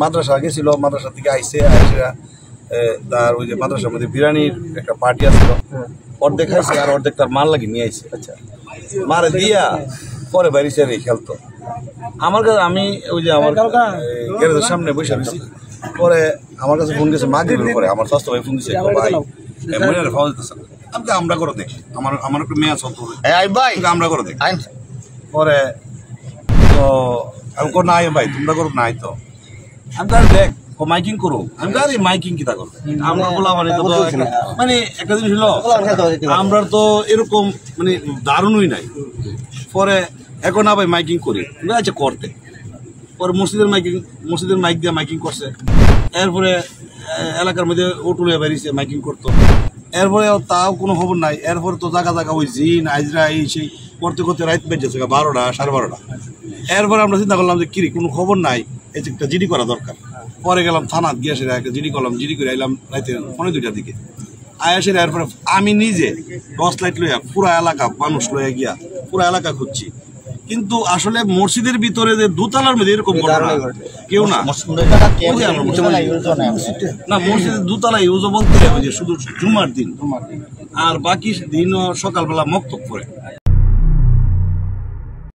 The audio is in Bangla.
মাদ্রাসা গেছিল, মাদ্রাসা থেকে আইসে তার ওই যে মাদ্রাসার মধ্যে বিরিয়ানির একটা পার্টি আসছিল, অর্ধেক খাইছে আর অর্ধেক তার মাল লাগিয়ে নিয়ে আইসে। আচ্ছা, মারে দিয়া পরে বাইরেছে খেলতো। আমার কাছে আমি ওই যে আমার গ্যারেজের সামনে বসে রয়েছি, পরে আমার কাছে ফোন দিয়েছে মাগরিবের পরে, আমার স্বাস্থ্য ভাই ফোন দিয়েছে, ভাই মনে পাওয়া যেতেছে না। আমি আমরা করে দেখি, আমার একটু মেয়ে আছে, আমরা করে দেখি। পরে তো আমি কো নাই ভাই তোমরা করো নাই, তো আমি তার দেখ মাইকিং করো। আমি তার মাইকিং কিতা করো, আমরা বলা মানে একটা জিনিস হলো আমরা তো এরকম মানে দারুণই নাই। পরে এখন না ভাই মাইকিং করি, আচ্ছা করতে। পরে মসজিদের মাইক দিয়ে মাইকিং করছে। এরপরে এলাকার মধ্যে ওটুলিয়া বেরিয়েছে মাইকিং করতো। এরপরে তাও কোনো খবর নাই। এরপরে তো জায়গা জায়গা ওই জিন আজরা এই সেই করতে করতে রাত বেজেছে 12টা 12:30। এরপরে আমরা চিন্তা করলাম যে কিরি কোনো খবর নাই, এই যে একটা জিডি করা দরকার। পরে গেলাম থানাত গিয়ে সেটা একটা জিডি করলাম, জিডি করে আইলাম রাতে 2:30টার দিকে। আয়াসের এরপরে আমি নিজে টর্চ লাইট লইয়া পুরা এলাকা মানুষ লইয়া গিয়া পুরা এলাকা খুঁজছি, কিন্তু আসলে মসজিদের ভিতরে যে দোতলার মধ্যে এরকম ঘটনা কেউ না। না, মসজিদের দোতলা ইউজ বলতে শুধু জুমার দিন, আর বাকি দিন সকালবেলা মক্তব করে।